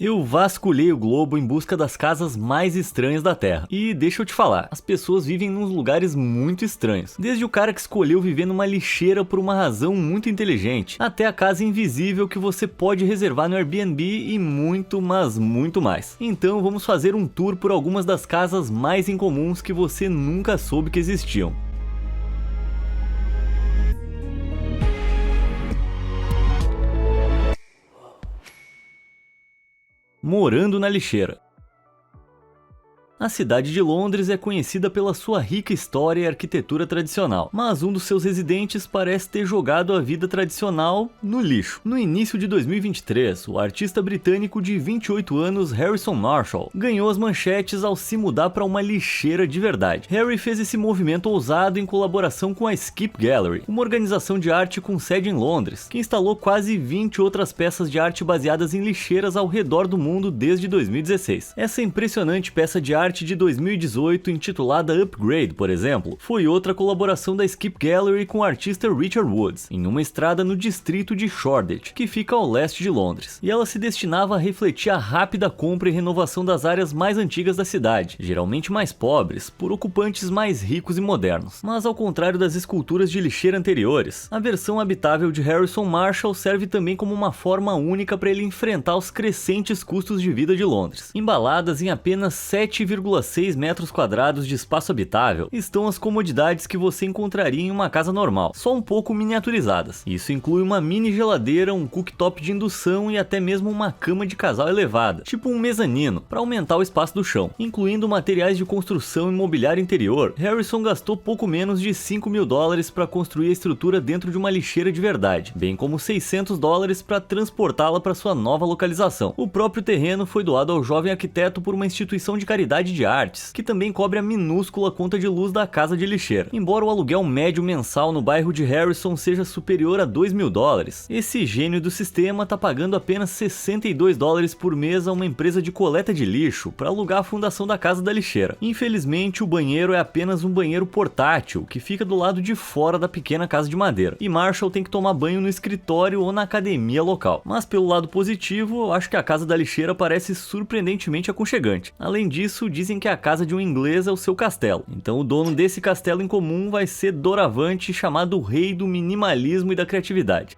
Eu vasculhei o globo em busca das casas mais estranhas da Terra. E deixa eu te falar, as pessoas vivem nos lugares muito estranhos. Desde o cara que escolheu viver numa lixeira por uma razão muito inteligente, até a casa invisível que você pode reservar no Airbnb e muito, mas muito mais. Então vamos fazer um tour por algumas das casas mais incomuns que você nunca soube que existiam. Morando na lixeira. A cidade de Londres é conhecida pela sua rica história e arquitetura tradicional, mas um dos seus residentes parece ter jogado a vida tradicional no lixo. No início de 2023, o artista britânico de 28 anos Harrison Marshall ganhou as manchetes ao se mudar para uma lixeira de verdade. Harry fez esse movimento ousado em colaboração com a Skip Gallery, uma organização de arte com sede em Londres, que instalou quase 20 outras peças de arte baseadas em lixeiras ao redor do mundo desde 2016. Essa impressionante peça de arte de 2018, intitulada Upgrade, por exemplo, foi outra colaboração da Skip Gallery com o artista Richard Woods, em uma estrada no distrito de Shoreditch, que fica ao leste de Londres, e ela se destinava a refletir a rápida compra e renovação das áreas mais antigas da cidade, geralmente mais pobres, por ocupantes mais ricos e modernos. Mas ao contrário das esculturas de lixeira anteriores, a versão habitável de Harrison Marshall serve também como uma forma única para ele enfrentar os crescentes custos de vida de Londres. Embaladas em apenas 7,6 metros quadrados de espaço habitável estão as comodidades que você encontraria em uma casa normal, só um pouco miniaturizadas. Isso inclui uma mini geladeira, um cooktop de indução e até mesmo uma cama de casal elevada, tipo um mezanino, para aumentar o espaço do chão. Incluindo materiais de construção e mobiliário interior, Harrison gastou pouco menos de $5 mil para construir a estrutura dentro de uma lixeira de verdade, bem como $600 para transportá-la para sua nova localização. O próprio terreno foi doado ao jovem arquiteto por uma instituição de caridade de artes, que também cobre a minúscula conta de luz da casa de lixeira. Embora o aluguel médio mensal no bairro de Harrison seja superior a $2 mil, esse gênio do sistema tá pagando apenas $62 por mês a uma empresa de coleta de lixo para alugar a fundação da casa da lixeira. Infelizmente, o banheiro é apenas um banheiro portátil, que fica do lado de fora da pequena casa de madeira, e Marshall tem que tomar banho no escritório ou na academia local. Mas pelo lado positivo, eu acho que a casa da lixeira parece surpreendentemente aconchegante. Além disso, dizem que a casa de um inglês é o seu castelo, então o dono desse castelo em comum vai ser doravante chamado o rei do minimalismo e da criatividade.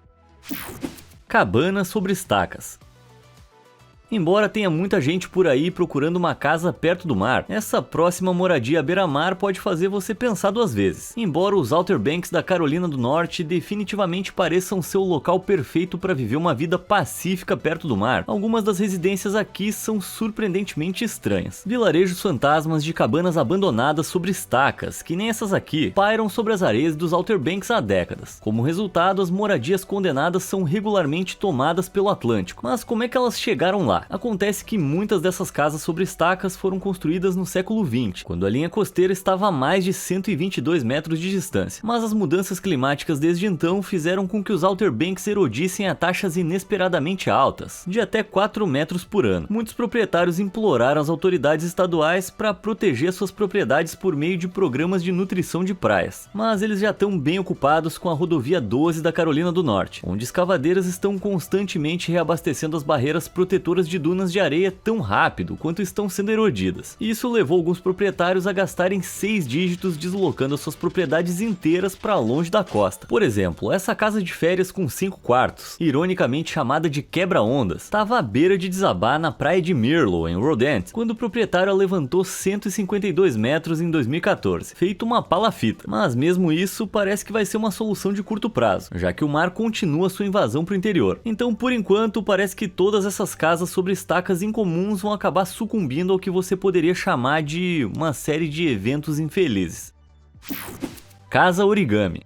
Cabana sobre estacas. Embora tenha muita gente por aí procurando uma casa perto do mar, essa próxima moradia à beira-mar pode fazer você pensar duas vezes. Embora os Outer Banks da Carolina do Norte definitivamente pareçam ser o local perfeito para viver uma vida pacífica perto do mar, algumas das residências aqui são surpreendentemente estranhas. Vilarejos fantasmas de cabanas abandonadas sobre estacas, que nem essas aqui, pairam sobre as areias dos Outer Banks há décadas. Como resultado, as moradias condenadas são regularmente tomadas pelo Atlântico. Mas como é que elas chegaram lá? Acontece que muitas dessas casas sobre estacas foram construídas no século XX, quando a linha costeira estava a mais de 122 metros de distância. Mas as mudanças climáticas desde então fizeram com que os Outer Banks erodissem a taxas inesperadamente altas, de até 4 metros por ano. Muitos proprietários imploraram as autoridades estaduais para proteger suas propriedades por meio de programas de nutrição de praias. Mas eles já estão bem ocupados com a rodovia 12 da Carolina do Norte, onde escavadeiras estão constantemente reabastecendo as barreiras protetoras de dunas de areia tão rápido quanto estão sendo erodidas. Isso levou alguns proprietários a gastarem 6 dígitos deslocando as suas propriedades inteiras para longe da costa. Por exemplo, essa casa de férias com 5 quartos, ironicamente chamada de quebra-ondas, estava à beira de desabar na praia de Mirlow, em Rodent, quando o proprietário a levantou 152 metros em 2014, feito uma palafita. Mas mesmo isso parece que vai ser uma solução de curto prazo, já que o mar continua sua invasão para o interior. Então, por enquanto, parece que todas essas casas sobre estacas incomuns vão acabar sucumbindo ao que você poderia chamar de uma série de eventos infelizes. Casa origami.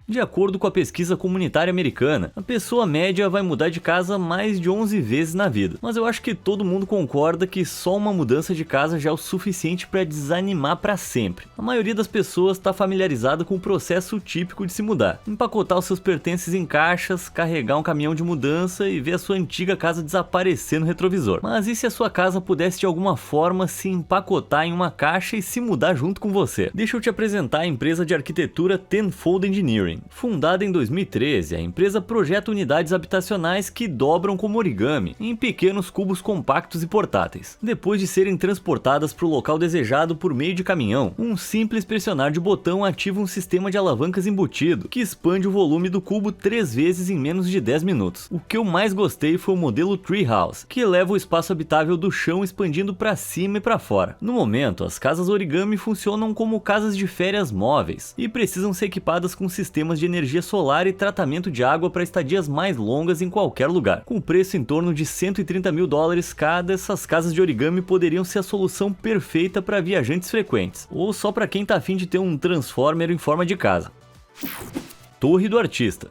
De acordo com a pesquisa comunitária americana, a pessoa média vai mudar de casa mais de 11 vezes na vida. Mas eu acho que todo mundo concorda que só uma mudança de casa já é o suficiente para desanimar para sempre. A maioria das pessoas está familiarizada com o processo típico de se mudar. Empacotar os seus pertences em caixas, carregar um caminhão de mudança e ver a sua antiga casa desaparecer no retrovisor. Mas e se a sua casa pudesse de alguma forma se empacotar em uma caixa e se mudar junto com você? Deixa eu te apresentar a empresa de arquitetura Tenfold Engineering. Frame. Fundada em 2013, a empresa projeta unidades habitacionais que dobram como origami, em pequenos cubos compactos e portáteis. Depois de serem transportadas para o local desejado por meio de caminhão, um simples pressionar de botão ativa um sistema de alavancas embutido, que expande o volume do cubo 3 vezes em menos de 10 minutos. O que eu mais gostei foi o modelo Treehouse, que eleva o espaço habitável do chão expandindo para cima e para fora. No momento, as casas origami funcionam como casas de férias móveis e precisam ser equipadas com sistemas de energia solar e tratamento de água para estadias mais longas em qualquer lugar. Com preço em torno de $130 mil cada, essas casas de origami poderiam ser a solução perfeita para viajantes frequentes, ou só para quem tá afim de ter um Transformer em forma de casa. Torre do Artista.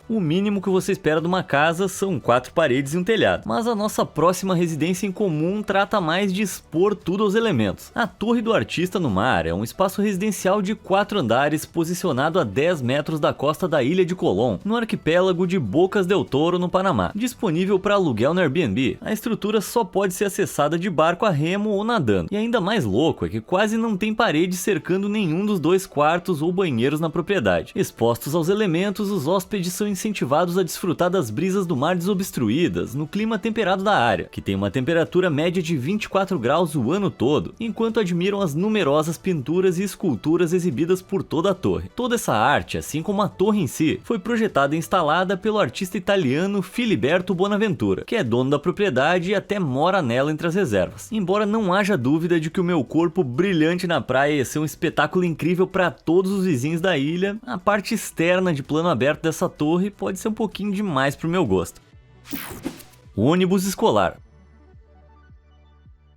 O mínimo que você espera de uma casa são 4 paredes e um telhado, mas a nossa próxima residência em comum trata mais de expor tudo aos elementos. A Torre do Artista no Mar é um espaço residencial de 4 andares posicionado a 10 metros da costa da ilha de Colón, no arquipélago de Bocas del Toro, no Panamá. Disponível para aluguel no Airbnb, a estrutura só pode ser acessada de barco a remo ou nadando. E ainda mais louco é que quase não tem parede cercando nenhum dos 2 quartos ou banheiros na propriedade. Expostos aos elementos, os hóspedes são incentivados a desfrutar das brisas do mar desobstruídas no clima temperado da área, que tem uma temperatura média de 24 graus o ano todo, enquanto admiram as numerosas pinturas e esculturas exibidas por toda a torre. Toda essa arte, assim como a torre em si, foi projetada e instalada pelo artista italiano Filiberto Bonaventura, que é dono da propriedade e até mora nela entre as reservas. Embora não haja dúvida de que o meu corpo brilhante na praia ia ser um espetáculo incrível para todos os vizinhos da ilha, a parte externa de plano aberto dessa torre pode ser um pouquinho demais pro meu gosto. Ônibus escolar.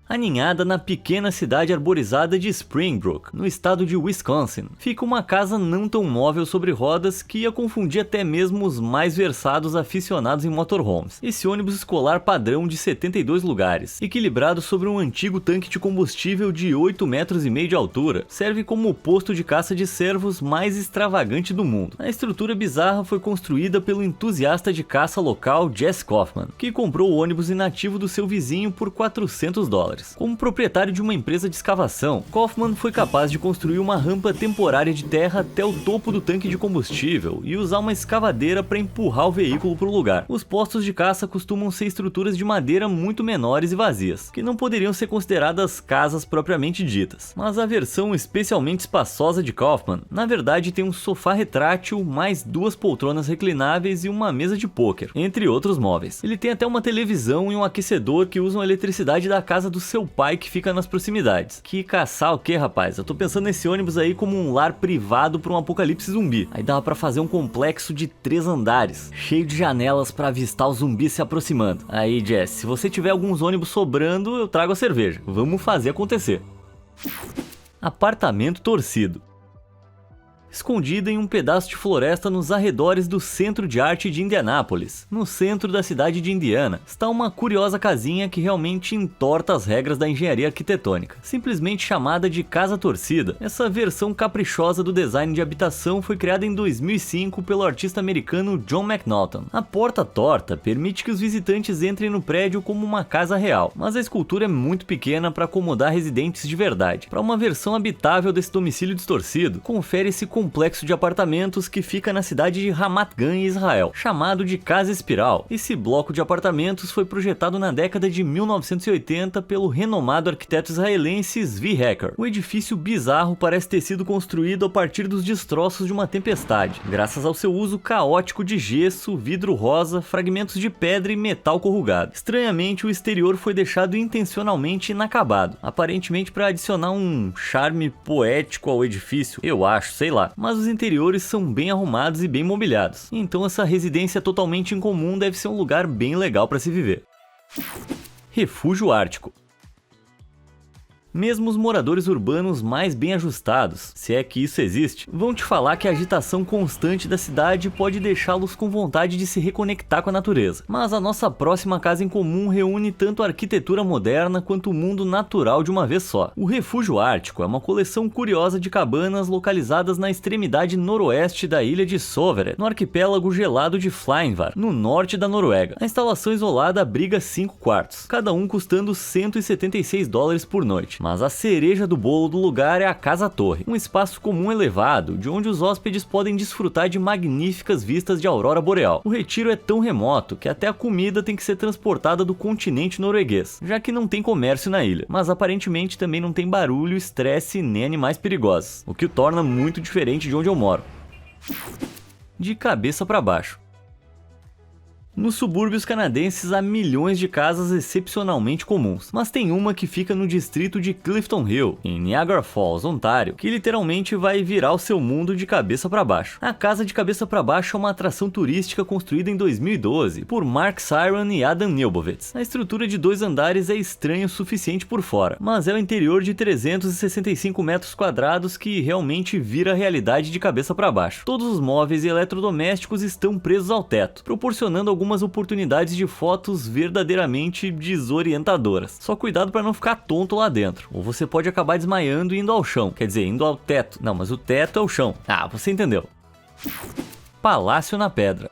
Aninhada na pequena cidade arborizada de Springbrook, no estado de Wisconsin, fica uma casa não tão móvel sobre rodas que ia confundir até mesmo os mais versados aficionados em motorhomes. Esse ônibus escolar padrão de 72 lugares, equilibrado sobre um antigo tanque de combustível de 8,5 metros de altura, serve como o posto de caça de servos mais extravagante do mundo. A estrutura bizarra foi construída pelo entusiasta de caça local Jesse Kaufman, que comprou o ônibus inativo do seu vizinho por $400. Como proprietário de uma empresa de escavação, Kaufman foi capaz de construir uma rampa temporária de terra até o topo do tanque de combustível e usar uma escavadeira para empurrar o veículo para o lugar. Os postos de caça costumam ser estruturas de madeira muito menores e vazias, que não poderiam ser consideradas casas propriamente ditas. Mas a versão especialmente espaçosa de Kaufman, na verdade, tem um sofá retrátil, mais 2 poltronas reclináveis e uma mesa de pôquer, entre outros móveis. Ele tem até uma televisão e um aquecedor que usam a eletricidade da casa do seu pai que fica nas proximidades. Que caçar o que, rapaz? Eu tô pensando nesse ônibus aí como um lar privado para um apocalipse zumbi. Aí dava pra fazer um complexo de 3 andares, cheio de janelas para avistar os zumbis se aproximando. Aí, Jess, se você tiver alguns ônibus sobrando, eu trago a cerveja. Vamos fazer acontecer. Apartamento torcido. Escondida em um pedaço de floresta nos arredores do Centro de Arte de Indianápolis, no centro da cidade de Indiana, está uma curiosa casinha que realmente entorta as regras da engenharia arquitetônica. Simplesmente chamada de Casa Torcida, essa versão caprichosa do design de habitação foi criada em 2005 pelo artista americano John McNaughton. A porta torta permite que os visitantes entrem no prédio como uma casa real, mas a escultura é muito pequena para acomodar residentes de verdade. Para uma versão habitável desse domicílio distorcido, confere esse complexo de apartamentos que fica na cidade de Ramat Gan, em Israel, chamado de Casa Espiral. Esse bloco de apartamentos foi projetado na década de 1980 pelo renomado arquiteto israelense Zvi Hecker. O edifício bizarro parece ter sido construído a partir dos destroços de uma tempestade, graças ao seu uso caótico de gesso, vidro rosa, fragmentos de pedra e metal corrugado. Estranhamente, o exterior foi deixado intencionalmente inacabado, aparentemente para adicionar um charme poético ao edifício, eu acho, sei lá. Mas os interiores são bem arrumados e bem mobiliados, então essa residência totalmente incomum deve ser um lugar bem legal para se viver. Refúgio Ártico. Mesmo os moradores urbanos mais bem ajustados, se é que isso existe, vão te falar que a agitação constante da cidade pode deixá-los com vontade de se reconectar com a natureza. Mas a nossa próxima casa em comum reúne tanto a arquitetura moderna quanto o mundo natural de uma vez só. O Refúgio Ártico é uma coleção curiosa de cabanas localizadas na extremidade noroeste da ilha de Sovere, no arquipélago gelado de Fleinvar, no norte da Noruega. A instalação isolada abriga 5 quartos, cada um custando $176 por noite. Mas a cereja do bolo do lugar é a Casa-Torre, um espaço comum elevado, de onde os hóspedes podem desfrutar de magníficas vistas de aurora boreal. O retiro é tão remoto que até a comida tem que ser transportada do continente norueguês, já que não tem comércio na ilha, mas aparentemente também não tem barulho, estresse nem animais perigosos, o que o torna muito diferente de onde eu moro. De cabeça para baixo. Nos subúrbios canadenses há milhões de casas excepcionalmente comuns, mas tem uma que fica no distrito de Clifton Hill, em Niagara Falls, Ontário, que literalmente vai virar o seu mundo de cabeça para baixo. A casa de cabeça para baixo é uma atração turística construída em 2012 por Mark Cyran e Adam Neubovitz. A estrutura de 2 andares é estranha o suficiente por fora, mas é o interior de 365 metros quadrados que realmente vira a realidade de cabeça para baixo. Todos os móveis e eletrodomésticos estão presos ao teto, proporcionando algumas oportunidades de fotos verdadeiramente desorientadoras. Só cuidado para não ficar tonto lá dentro, ou você pode acabar desmaiando e indo ao chão, quer dizer, indo ao teto. Não, mas o teto é o chão. Ah, você entendeu. Palácio na Pedra.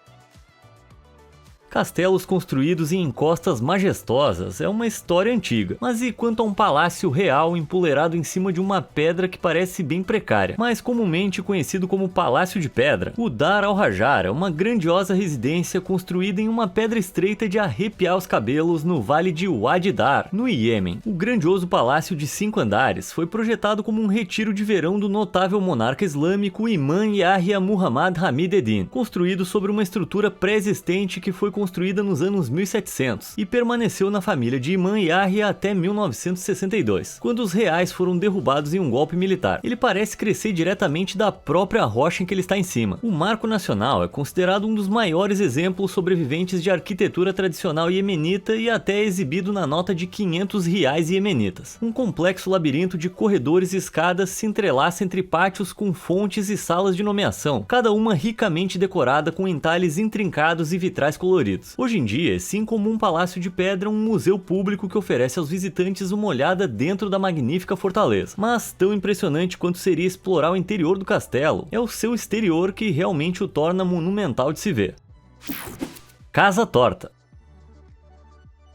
Castelos construídos em encostas majestosas é uma história antiga, mas e quanto a um palácio real empoleirado em cima de uma pedra que parece bem precária, mais comumente conhecido como Palácio de Pedra? O Dar al-Rajar é uma grandiosa residência construída em uma pedra estreita de arrepiar os cabelos no vale de Wadi Dar, no Iêmen. O grandioso palácio de 5 andares foi projetado como um retiro de verão do notável monarca islâmico Imam Yahya Muhammad Hamid Eddin, construído sobre uma estrutura pré-existente que foi construída nos anos 1700 e permaneceu na família de Imam Yahya até 1962, quando os reais foram derrubados em um golpe militar. Ele parece crescer diretamente da própria rocha em que ele está em cima. O Marco Nacional é considerado um dos maiores exemplos sobreviventes de arquitetura tradicional iemenita e até é exibido na nota de 500 reais iemenitas. Um complexo labirinto de corredores e escadas se entrelaça entre pátios com fontes e salas de nomeação, cada uma ricamente decorada com entalhes intrincados e vitrais coloridos. Hoje em dia, é sim como um palácio de pedra, um museu público que oferece aos visitantes uma olhada dentro da magnífica fortaleza. Mas tão impressionante quanto seria explorar o interior do castelo, é o seu exterior que realmente o torna monumental de se ver. Casa Torta.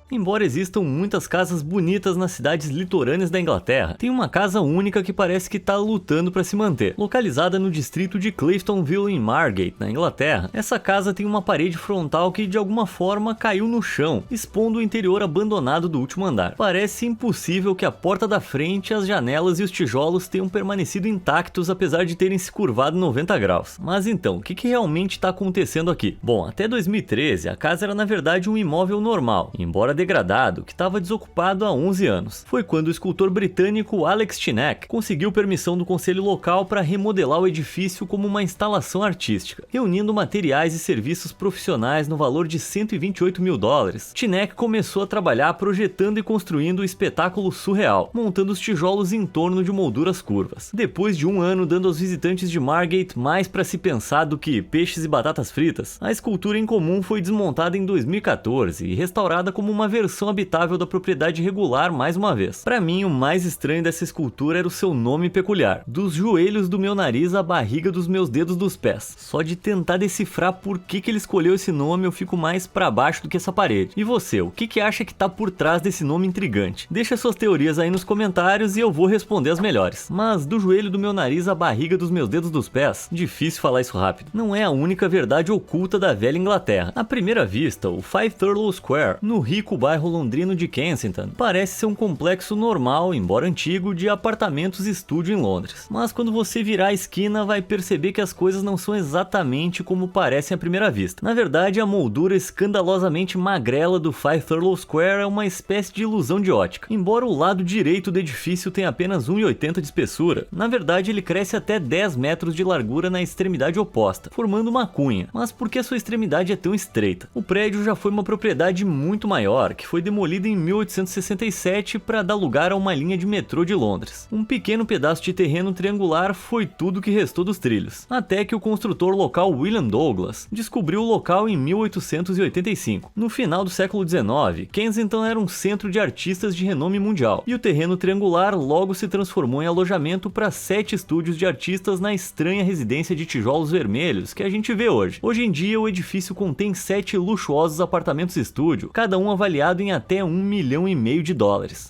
Embora existam muitas casas bonitas nas cidades litorâneas da Inglaterra, tem uma casa única que parece que está lutando para se manter. Localizada no distrito de Cliftonville em Margate, na Inglaterra, essa casa tem uma parede frontal que de alguma forma caiu no chão, expondo o interior abandonado do último andar. Parece impossível que a porta da frente, as janelas e os tijolos tenham permanecido intactos apesar de terem se curvado 90 graus. Mas então, o que realmente está acontecendo aqui? Bom, até 2013 a casa era na verdade um imóvel normal, embora degradado, que estava desocupado há 11 anos. Foi quando o escultor britânico Alex Chinek conseguiu permissão do conselho local para remodelar o edifício como uma instalação artística, reunindo materiais e serviços profissionais no valor de 128 mil dólares. Chinek começou a trabalhar projetando e construindo o espetáculo surreal, montando os tijolos em torno de molduras curvas. Depois de um ano dando aos visitantes de Margate mais para se pensar do que peixes e batatas fritas, a escultura em comum foi desmontada em 2014 e restaurada como uma versão habitável da propriedade regular mais uma vez. Para mim, o mais estranho dessa escultura era o seu nome peculiar: dos joelhos do meu nariz à barriga dos meus dedos dos pés. Só de tentar decifrar por que ele escolheu esse nome eu fico mais para baixo do que essa parede. E você, o que acha que tá por trás desse nome intrigante? Deixa suas teorias aí nos comentários e eu vou responder as melhores. Mas do joelho do meu nariz à barriga dos meus dedos dos pés, difícil falar isso rápido, não é a única verdade oculta da velha Inglaterra. À primeira vista, o Five Thurlow Square, no rico bairro londrino de Kensington, parece ser um complexo normal, embora antigo, de apartamentos estúdio em Londres. Mas quando você virar a esquina vai perceber que as coisas não são exatamente como parecem à primeira vista. Na verdade, a moldura escandalosamente magrela do Five Thurlow Square é uma espécie de ilusão de ótica. Embora o lado direito do edifício tenha apenas 1,80 de espessura, na verdade ele cresce até 10 metros de largura na extremidade oposta, formando uma cunha. Mas por que a sua extremidade é tão estreita? O prédio já foi uma propriedade muito maior, que foi demolida em 1867 para dar lugar a uma linha de metrô de Londres. Um pequeno pedaço de terreno triangular foi tudo que restou dos trilhos, até que o construtor local William Douglas descobriu o local em 1885. No final do século XIX, Kensington era um centro de artistas de renome mundial, e o terreno triangular logo se transformou em alojamento para 7 estúdios de artistas na estranha residência de tijolos vermelhos que a gente vê hoje. Hoje em dia, o edifício contém 7 luxuosos apartamentos estúdio, cada um avaliado avaliado em até US$ 1,5 milhão.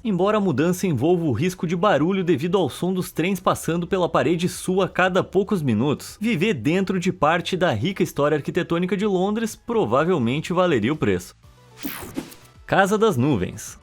Embora a mudança envolva o risco de barulho devido ao som dos trens passando pela parede sul a cada poucos minutos, viver dentro de parte da rica história arquitetônica de Londres provavelmente valeria o preço. Casa das Nuvens.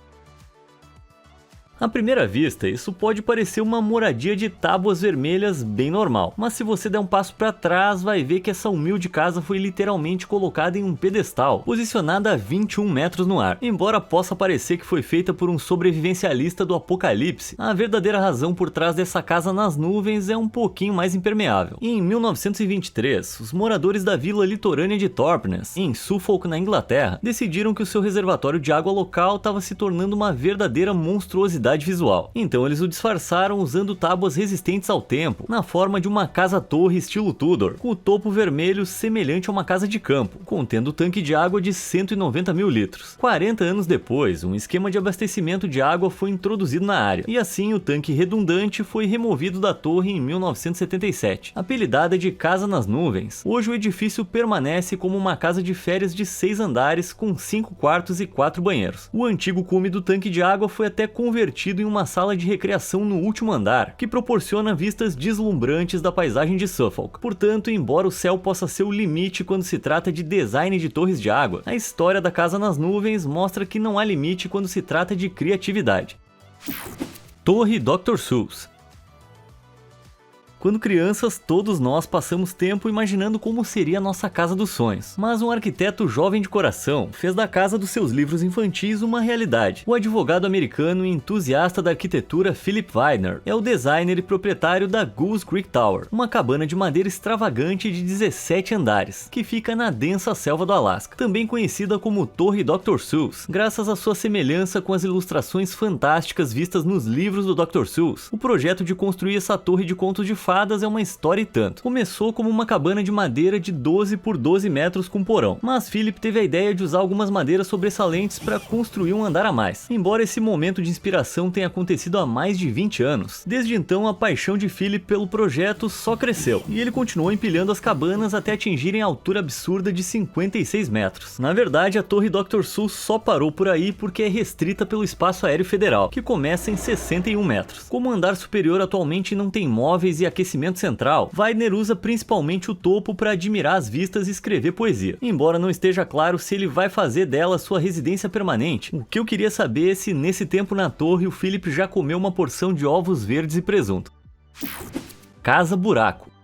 À primeira vista, isso pode parecer uma moradia de tábuas vermelhas bem normal, mas se você der um passo para trás, vai ver que essa humilde casa foi literalmente colocada em um pedestal, posicionada a 21 metros no ar. Embora possa parecer que foi feita por um sobrevivencialista do apocalipse, a verdadeira razão por trás dessa casa nas nuvens é um pouquinho mais impermeável. Em 1923, os moradores da vila litorânea de Thorpeness, em Suffolk, na Inglaterra, decidiram que o seu reservatório de água local estava se tornando uma verdadeira monstruosidade visual. Então eles o disfarçaram usando tábuas resistentes ao tempo, na forma de uma casa-torre estilo Tudor, com o topo vermelho semelhante a uma casa de campo, contendo tanque de água de 190 mil litros. 40 anos depois, um esquema de abastecimento de água foi introduzido na área, e assim o tanque redundante foi removido da torre em 1977. Apelidada de Casa nas Nuvens, hoje o edifício permanece como uma casa de férias de 6 andares com 5 quartos e 4 banheiros. O antigo cume do tanque de água foi até convertido em uma sala de recreação no último andar, que proporciona vistas deslumbrantes da paisagem de Suffolk. Portanto, embora o céu possa ser o limite quando se trata de design de torres de água, a história da Casa nas Nuvens mostra que não há limite quando se trata de criatividade. Torre Dr. Seuss. Quando crianças, todos nós passamos tempo imaginando como seria a nossa casa dos sonhos. Mas um arquiteto jovem de coração fez da casa dos seus livros infantis uma realidade. O advogado americano e entusiasta da arquitetura Philip Weidner é o designer e proprietário da Goose Creek Tower, uma cabana de madeira extravagante de 17 andares, que fica na densa selva do Alasca, também conhecida como Torre Dr. Seuss, graças à sua semelhança com as ilustrações fantásticas vistas nos livros do Dr. Seuss. O projeto de construir essa torre de contos de fadas é uma história e tanto. Começou como uma cabana de madeira de 12 por 12 metros com porão, mas Philip teve a ideia de usar algumas madeiras sobressalentes para construir um andar a mais. Embora esse momento de inspiração tenha acontecido há mais de 20 anos, desde então a paixão de Philip pelo projeto só cresceu, e ele continuou empilhando as cabanas até atingirem a altura absurda de 56 metros. Na verdade, a Torre Dr. Seuss só parou por aí porque é restrita pelo Espaço Aéreo Federal, que começa em 61 metros. Como o andar superior atualmente não tem móveis e aquecimento central, Weidner usa principalmente o topo para admirar as vistas e escrever poesia, embora não esteja claro se ele vai fazer dela sua residência permanente. O que eu queria saber é se nesse tempo na torre o Philip já comeu uma porção de ovos verdes e presunto. Casa Buraco.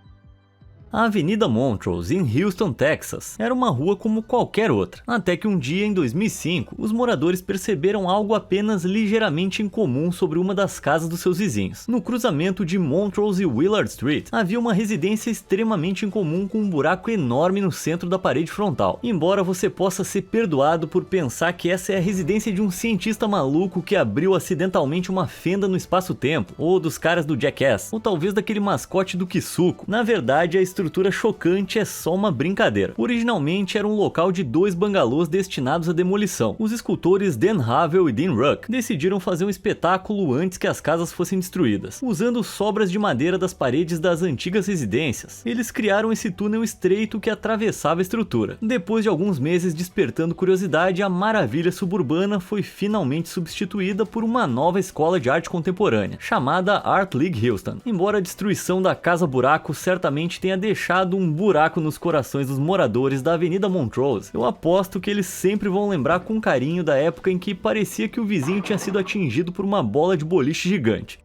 A Avenida Montrose, em Houston, Texas, era uma rua como qualquer outra, até que um dia, em 2005, os moradores perceberam algo apenas ligeiramente incomum sobre uma das casas dos seus vizinhos. No cruzamento de Montrose e Willard Street, havia uma residência extremamente incomum com um buraco enorme no centro da parede frontal. Embora você possa ser perdoado por pensar que essa é a residência de um cientista maluco que abriu acidentalmente uma fenda no espaço-tempo, ou dos caras do Jackass, ou talvez daquele mascote do Kisuko, na verdade a estrutura chocante é só uma brincadeira. Originalmente era um local de 2 bangalôs destinados à demolição. Os escultores Dan Havel e Dean Ruck decidiram fazer um espetáculo antes que as casas fossem destruídas. Usando sobras de madeira das paredes das antigas residências, eles criaram esse túnel estreito que atravessava a estrutura. Depois de alguns meses despertando curiosidade, a maravilha suburbana foi finalmente substituída por uma nova escola de arte contemporânea, chamada Art League Houston. Embora a destruição da Casa Buraco certamente tenha deixado um buraco nos corações dos moradores da Avenida Montrose, eu aposto que eles sempre vão lembrar com carinho da época em que parecia que o vizinho tinha sido atingido por uma bola de boliche gigante.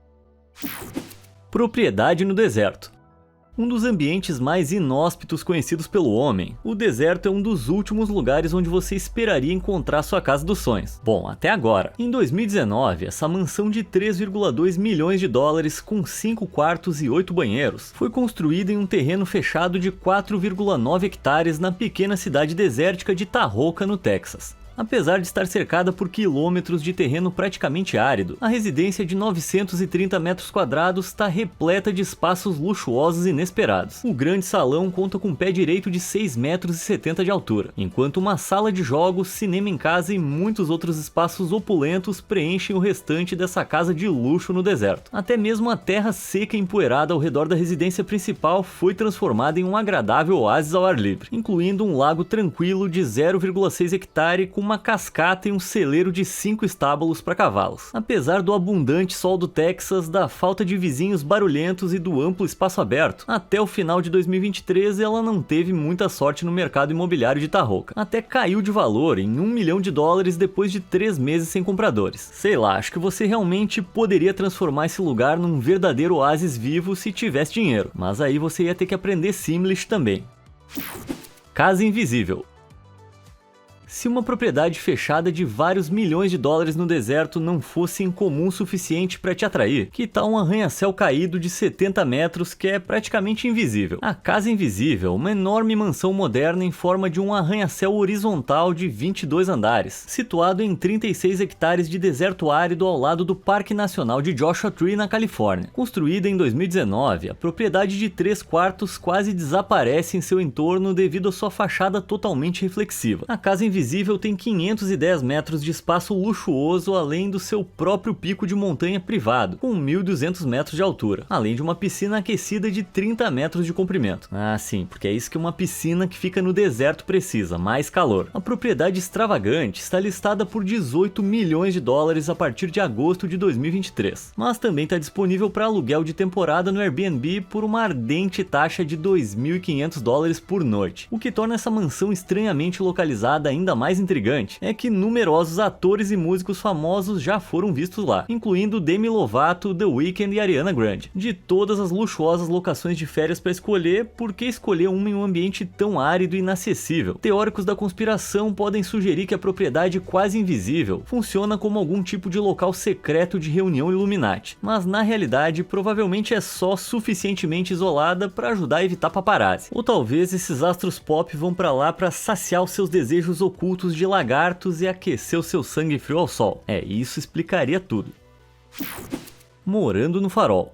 Propriedade no deserto. Um dos ambientes mais inóspitos conhecidos pelo homem, o deserto é um dos últimos lugares onde você esperaria encontrar sua casa dos sonhos. Bom, até agora. Em 2019, essa mansão de 3,2 milhões de dólares com 5 quartos e 8 banheiros foi construída em um terreno fechado de 4,9 hectares na pequena cidade desértica de Tahoka, no Texas. Apesar de estar cercada por quilômetros de terreno praticamente árido, a residência de 930 metros quadrados está repleta de espaços luxuosos e inesperados. O grande salão conta com um pé direito de 6,70 metros de altura, enquanto uma sala de jogos, cinema em casa e muitos outros espaços opulentos preenchem o restante dessa casa de luxo no deserto. Até mesmo a terra seca e empoeirada ao redor da residência principal foi transformada em um agradável oásis ao ar livre, incluindo um lago tranquilo de 0,6 hectare com uma cascata e um celeiro de 5 estábulos para cavalos. Apesar do abundante sol do Texas, da falta de vizinhos barulhentos e do amplo espaço aberto, até o final de 2023 ela não teve muita sorte no mercado imobiliário de Tahoka. Até caiu de valor em $1 milhão depois de 3 meses sem compradores. Sei lá, acho que você realmente poderia transformar esse lugar num verdadeiro oásis vivo se tivesse dinheiro, mas aí você ia ter que aprender Simlish também. Casa Invisível. Se uma propriedade fechada de vários milhões de dólares no deserto não fosse incomum o suficiente para te atrair, que tal um arranha-céu caído de 70 metros que é praticamente invisível? A Casa Invisível, uma enorme mansão moderna em forma de um arranha-céu horizontal de 22 andares, situado em 36 hectares de deserto árido ao lado do Parque Nacional de Joshua Tree, na Califórnia. Construída em 2019, a propriedade de 3 quartos quase desaparece em seu entorno devido à sua fachada totalmente reflexiva. A Casa Invisível tem 510 metros de espaço luxuoso, além do seu próprio pico de montanha privado, com 1.200 metros de altura, além de uma piscina aquecida de 30 metros de comprimento. Ah, sim, porque é isso que uma piscina que fica no deserto precisa, mais calor. A propriedade extravagante está listada por $18 milhões a partir de agosto de 2023, mas também está disponível para aluguel de temporada no Airbnb por uma ardente taxa de $2.500 por noite, o que torna essa mansão estranhamente localizada ainda mais intrigante é que numerosos atores e músicos famosos já foram vistos lá, incluindo Demi Lovato, The Weeknd e Ariana Grande. De todas as luxuosas locações de férias para escolher, por que escolher uma em um ambiente tão árido e inacessível? Teóricos da conspiração podem sugerir que a propriedade quase invisível funciona como algum tipo de local secreto de reunião Illuminati, mas na realidade provavelmente é só suficientemente isolada para ajudar a evitar paparazzi. Ou talvez esses astros pop vão para lá para saciar os seus desejos ocultos de lagartos e aquecer o seu sangue frio ao sol. Isso explicaria tudo. Morando no Farol.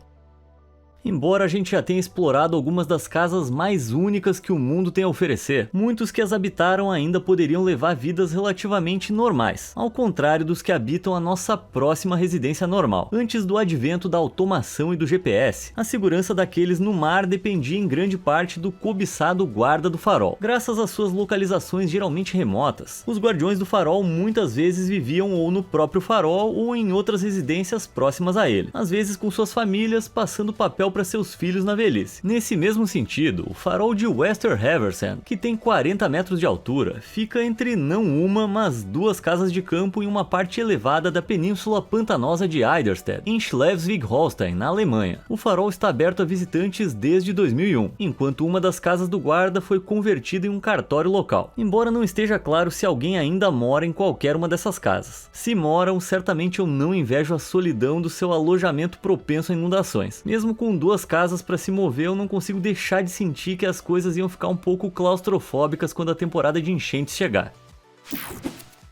Embora a gente já tenha explorado algumas das casas mais únicas que o mundo tem a oferecer, muitos que as habitaram ainda poderiam levar vidas relativamente normais, ao contrário dos que habitam a nossa próxima residência normal. Antes do advento da automação e do GPS, a segurança daqueles no mar dependia em grande parte do cobiçado guarda do farol. Graças às suas localizações geralmente remotas, os guardiões do farol muitas vezes viviam ou no próprio farol ou em outras residências próximas a ele, às vezes com suas famílias passando papel para seus filhos na velhice. Nesse mesmo sentido, o farol de Wester Haversand, que tem 40 metros de altura, fica entre não uma, mas 2 casas de campo em uma parte elevada da península pantanosa de Eiderstedt, em Schleswig-Holstein, na Alemanha. O farol está aberto a visitantes desde 2001, enquanto uma das casas do guarda foi convertida em um cartório local, embora não esteja claro se alguém ainda mora em qualquer uma dessas casas. Se moram, certamente eu não invejo a solidão do seu alojamento propenso a inundações. Mesmo com 2 casas para se mover, eu não consigo deixar de sentir que as coisas iam ficar um pouco claustrofóbicas quando a temporada de enchentes chegar.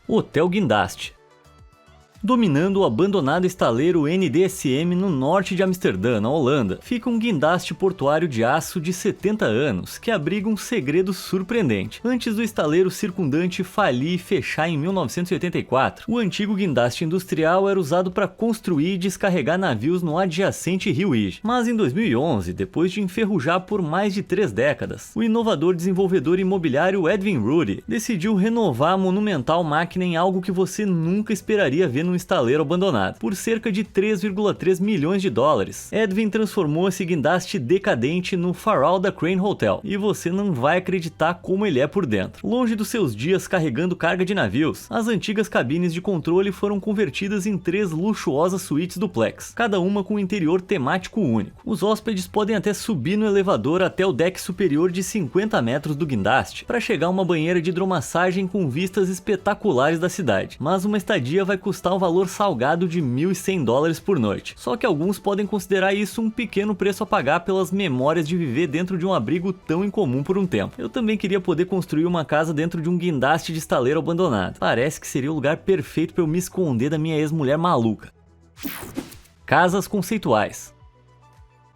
Hotel Guindaste. Dominando o abandonado estaleiro NDSM no norte de Amsterdã, na Holanda, fica um guindaste portuário de aço de 70 anos que abriga um segredo surpreendente. Antes do estaleiro circundante falir e fechar em 1984, o antigo guindaste industrial era usado para construir e descarregar navios no adjacente rio Ige. Mas em 2011, depois de enferrujar por mais de 3 décadas, o inovador desenvolvedor imobiliário Edwin Rudy decidiu renovar a monumental máquina em algo que você nunca esperaria ver num estaleiro abandonado. Por cerca de 3,3 milhões de dólares, Edwin transformou esse guindaste decadente no farol da Crane Hotel, e você não vai acreditar como ele é por dentro. Longe dos seus dias carregando carga de navios, as antigas cabines de controle foram convertidas em 3 luxuosas suítes duplex, cada uma com um interior temático único. Os hóspedes podem até subir no elevador até o deck superior de 50 metros do guindaste, para chegar a uma banheira de hidromassagem com vistas espetaculares da cidade, mas uma estadia vai custar valor salgado de $1.100 por noite. Só que alguns podem considerar isso um pequeno preço a pagar pelas memórias de viver dentro de um abrigo tão incomum por um tempo. Eu também queria poder construir uma casa dentro de um guindaste de estaleiro abandonado. Parece que seria o lugar perfeito para eu me esconder da minha ex-mulher maluca. Casas conceituais.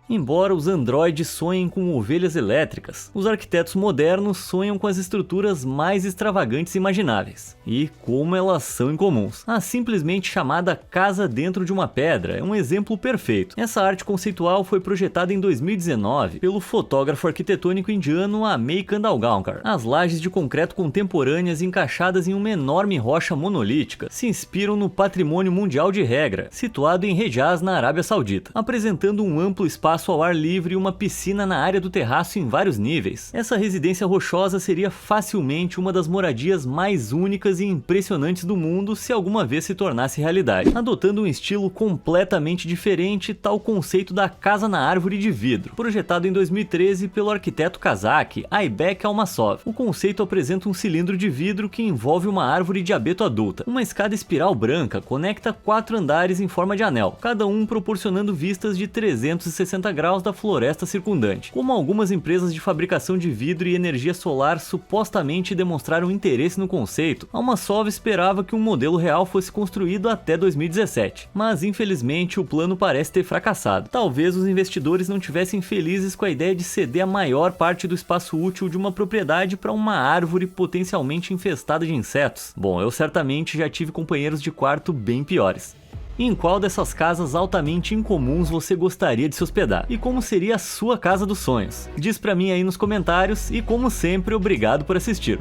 Embora os androides sonhem com ovelhas elétricas, os arquitetos modernos sonham com as estruturas mais extravagantes imagináveis. E como elas são incomuns. A simplesmente chamada casa dentro de uma pedra é um exemplo perfeito. Essa arte conceitual foi projetada em 2019 pelo fotógrafo arquitetônico indiano Amey Kandalgaonkar. As lajes de concreto contemporâneas encaixadas em uma enorme rocha monolítica se inspiram no Patrimônio Mundial de Hegra, situado em Hejaz, na Arábia Saudita, apresentando um amplo espaço ao ar livre e uma piscina na área do terraço em vários níveis. Essa residência rochosa seria facilmente uma das moradias mais únicas e impressionantes do mundo se alguma vez se tornasse realidade. Adotando um estilo completamente diferente, está o conceito da Casa na Árvore de Vidro, projetado em 2013 pelo arquiteto cazaque Aybek Almasov. O conceito apresenta um cilindro de vidro que envolve uma árvore de abeto adulta. Uma escada espiral branca conecta 4 andares em forma de anel, cada um proporcionando vistas de 360 graus da floresta circundante. Como algumas empresas de fabricação de vidro e energia solar supostamente demonstraram interesse no conceito, Almasov esperava que um modelo real fosse construído até 2017, mas infelizmente o plano parece ter fracassado. Talvez os investidores não tivessem felizes com a ideia de ceder a maior parte do espaço útil de uma propriedade para uma árvore potencialmente infestada de insetos. Bom, eu certamente já tive companheiros de quarto bem piores. Em qual dessas casas altamente incomuns você gostaria de se hospedar? E como seria a sua casa dos sonhos? Diz pra mim aí nos comentários e, como sempre, obrigado por assistir.